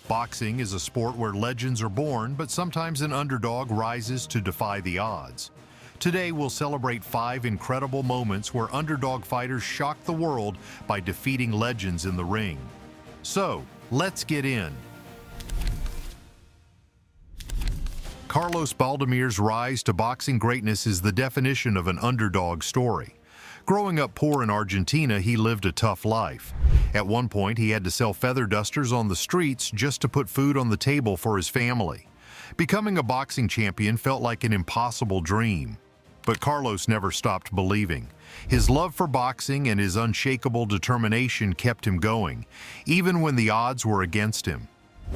Boxing is a sport where legends are born, but sometimes an underdog rises to defy the odds. Today, we'll celebrate 5 incredible moments where underdog fighters shocked the world by defeating legends in the ring. So, let's get in. Carlos Baldomir's rise to boxing greatness is the definition of an underdog story. Growing up poor in Argentina, he lived a tough life. At one point, he had to sell feather dusters on the streets just to put food on the table for his family. Becoming a boxing champion felt like an impossible dream. But Carlos never stopped believing. His love for boxing and his unshakable determination kept him going, even when the odds were against him.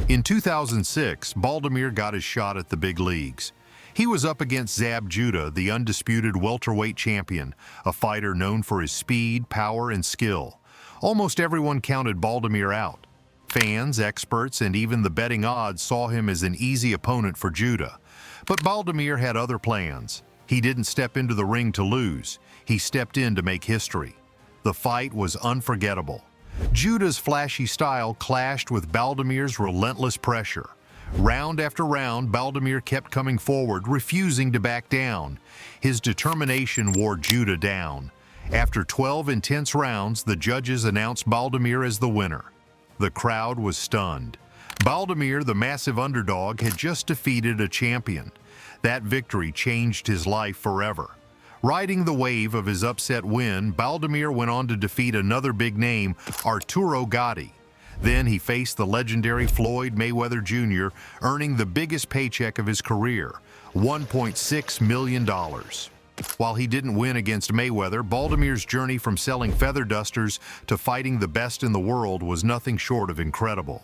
In 2006, Baldomir got his shot at the big leagues. He was up against Zab Judah, the undisputed welterweight champion, a fighter known for his speed, power, and skill. Almost everyone counted Baldomir out. Fans, experts, and even the betting odds saw him as an easy opponent for Judah. But Baldomir had other plans. He didn't step into the ring to lose. He stepped in to make history. The fight was unforgettable. Judah's flashy style clashed with Baldomir's relentless pressure. Round after round, Baldomir kept coming forward, refusing to back down. His determination wore Judah down. After 12 intense rounds, the judges announced Baldomir as the winner. The crowd was stunned. Baldomir, the massive underdog, had just defeated a champion. That victory changed his life forever. Riding the wave of his upset win, Baldomir went on to defeat another big name, Arturo Gatti. Then he faced the legendary Floyd Mayweather Jr., earning the biggest paycheck of his career, $1.6 million. While he didn't win against Mayweather, Baldomir's journey from selling feather dusters to fighting the best in the world was nothing short of incredible.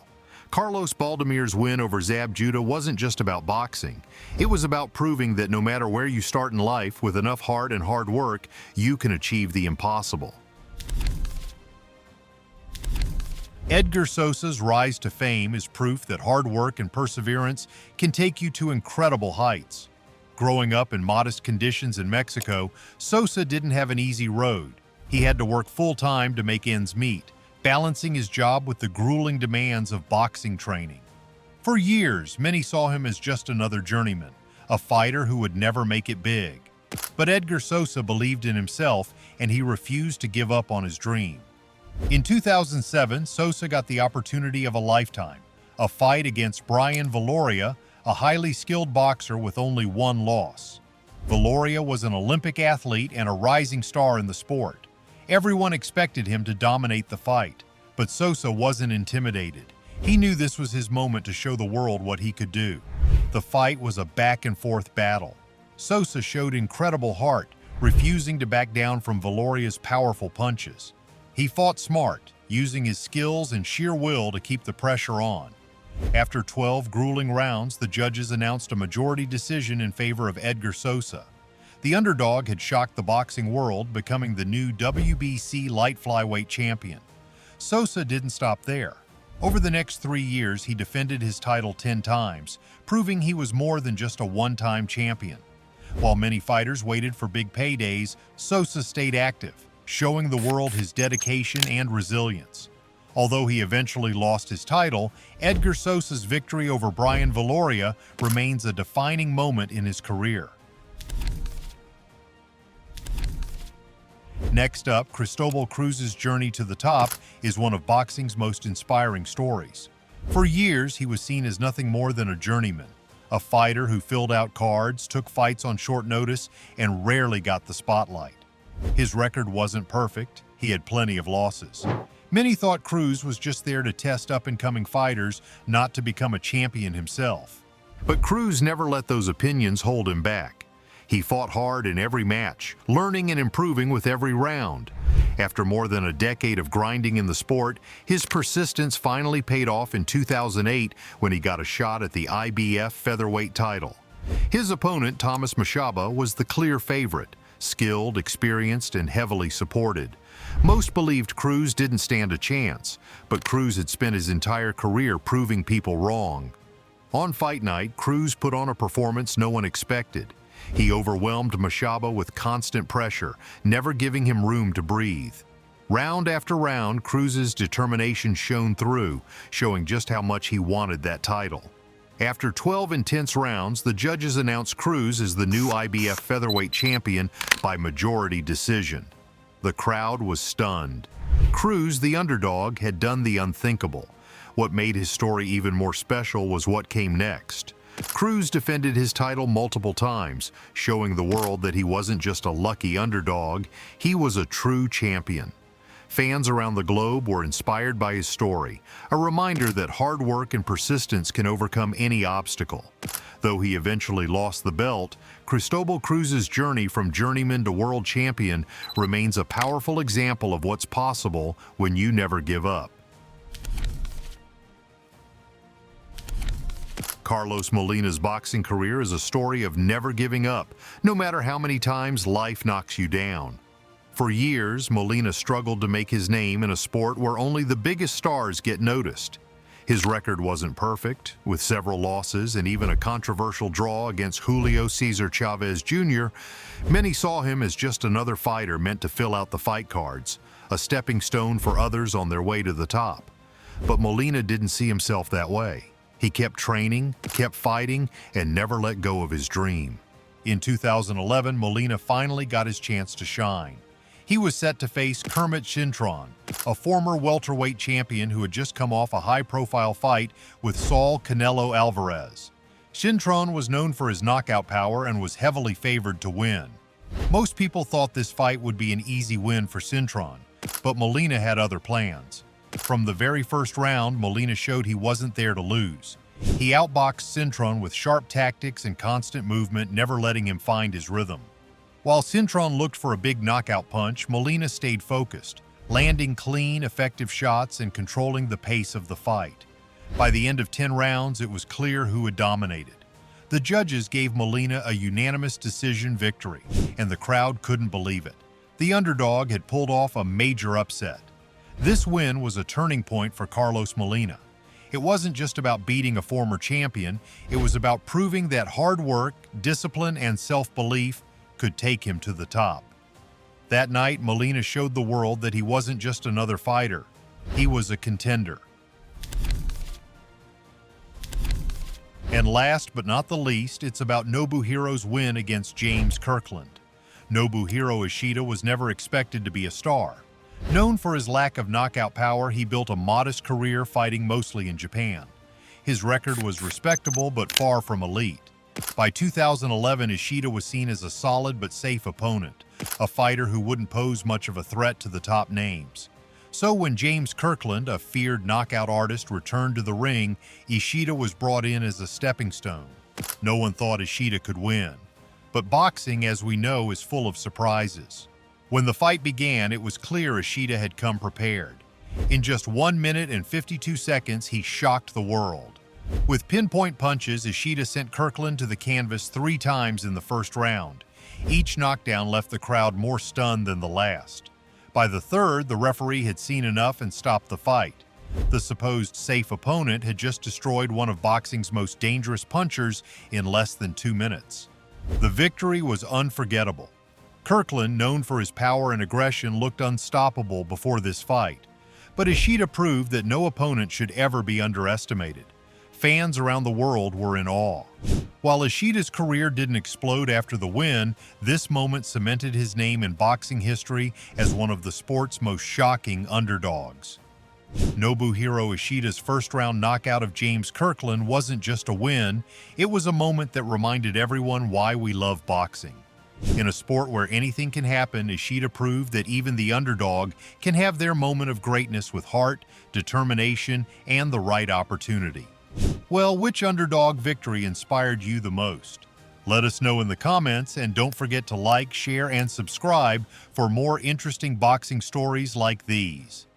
Carlos Baldomir's win over Zab Judah wasn't just about boxing. It was about proving that no matter where you start in life, with enough heart and hard work, you can achieve the impossible. Edgar Sosa's rise to fame is proof that hard work and perseverance can take you to incredible heights. Growing up in modest conditions in Mexico, Sosa didn't have an easy road. He had to work full-time to make ends meet, balancing his job with the grueling demands of boxing training. For years, many saw him as just another journeyman, a fighter who would never make it big. But Edgar Sosa believed in himself, and he refused to give up on his dream. In 2007, Sosa got the opportunity of a lifetime, a fight against Brian Viloria, a highly skilled boxer with only one loss. Viloria was an Olympic athlete and a rising star in the sport. Everyone expected him to dominate the fight, but Sosa wasn't intimidated. He knew this was his moment to show the world what he could do. The fight was a back-and-forth battle. Sosa showed incredible heart, refusing to back down from Viloria's powerful punches. He fought smart, using his skills and sheer will to keep the pressure on. After 12 grueling rounds, the judges announced a majority decision in favor of Edgar Sosa. The underdog had shocked the boxing world, becoming the new WBC light flyweight champion. Sosa didn't stop there. Over the next 3 years, he defended his title 10 times, proving he was more than just a one-time champion. While many fighters waited for big paydays, Sosa stayed active, showing the world his dedication and resilience. Although he eventually lost his title, Edgar Sosa's victory over Brian Viloria remains a defining moment in his career. Next up, Christoble Cruz's journey to the top is one of boxing's most inspiring stories. For years, he was seen as nothing more than a journeyman, a fighter who filled out cards, took fights on short notice, and rarely got the spotlight. His record wasn't perfect. He had plenty of losses. Many thought Cruz was just there to test up-and-coming fighters, not to become a champion himself. But Cruz never let those opinions hold him back. He fought hard in every match, learning and improving with every round. After more than a decade of grinding in the sport, his persistence finally paid off in 2008 when he got a shot at the IBF featherweight title. His opponent, Thomas Mashaba, was the clear favorite, skilled, experienced, and heavily supported. Most believed Cruz didn't stand a chance, but Cruz had spent his entire career proving people wrong. On fight night, Cruz put on a performance no one expected. He overwhelmed Mashaba with constant pressure, never giving him room to breathe. Round after round, Cruz's determination shone through, showing just how much he wanted that title. After 12 intense rounds, the judges announced Cruz as the new IBF featherweight champion by majority decision. The crowd was stunned. Cruz, the underdog, had done the unthinkable. What made his story even more special was what came next. Cruz defended his title multiple times, showing the world that he wasn't just a lucky underdog, he was a true champion. Fans around the globe were inspired by his story, a reminder that hard work and persistence can overcome any obstacle. Though he eventually lost the belt, Christoble Cruz's journey from journeyman to world champion remains a powerful example of what's possible when you never give up. Carlos Molina's boxing career is a story of never giving up, no matter how many times life knocks you down. For years, Molina struggled to make his name in a sport where only the biggest stars get noticed. His record wasn't perfect, with several losses and even a controversial draw against Julio Cesar Chavez Jr. Many saw him as just another fighter meant to fill out the fight cards, a stepping stone for others on their way to the top. But Molina didn't see himself that way. He kept training, kept fighting, and never let go of his dream. In 2011, Molina finally got his chance to shine. He was set to face Kermit Cintron, a former welterweight champion who had just come off a high-profile fight with Saul Canelo Alvarez. Cintron was known for his knockout power and was heavily favored to win. Most people thought this fight would be an easy win for Cintron, but Molina had other plans. From the very first round, Molina showed he wasn't there to lose. He outboxed Cintron with sharp tactics and constant movement, never letting him find his rhythm. While Cintron looked for a big knockout punch, Molina stayed focused, landing clean, effective shots and controlling the pace of the fight. By the end of 10 rounds, it was clear who had dominated. The judges gave Molina a unanimous decision victory, and the crowd couldn't believe it. The underdog had pulled off a major upset. This win was a turning point for Carlos Molina. It wasn't just about beating a former champion, it was about proving that hard work, discipline, and self-belief could take him to the top. That night, Molina showed the world that he wasn't just another fighter, he was a contender. And last but not the least, it's about Nobuhiro's win against James Kirkland. Nobuhiro Ishida was never expected to be a star. Known for his lack of knockout power, he built a modest career fighting mostly in Japan. His record was respectable but far from elite. By 2011, Ishida was seen as a solid but safe opponent, a fighter who wouldn't pose much of a threat to the top names. So when James Kirkland, a feared knockout artist, returned to the ring, Ishida was brought in as a stepping stone. No one thought Ishida could win. But boxing, as we know, is full of surprises. When the fight began, it was clear Ishida had come prepared. In just 1 minute and 52 seconds, he shocked the world. With pinpoint punches, Ishida sent Kirkland to the canvas 3 times in the first round. Each knockdown left the crowd more stunned than the last. By the third, the referee had seen enough and stopped the fight. The supposed safe opponent had just destroyed one of boxing's most dangerous punchers in less than 2 minutes. The victory was unforgettable. Kirkland, known for his power and aggression, looked unstoppable before this fight. But Ishida proved that no opponent should ever be underestimated. Fans around the world were in awe. While Ishida's career didn't explode after the win, this moment cemented his name in boxing history as one of the sport's most shocking underdogs. Nobuhiro Ishida's first-round knockout of James Kirkland wasn't just a win, it was a moment that reminded everyone why we love boxing. In a sport where anything can happen, Ishida proved that even the underdog can have their moment of greatness with heart, determination, and the right opportunity. Well, which underdog victory inspired you the most? Let us know in the comments, and don't forget to like, share, and subscribe for more interesting boxing stories like these.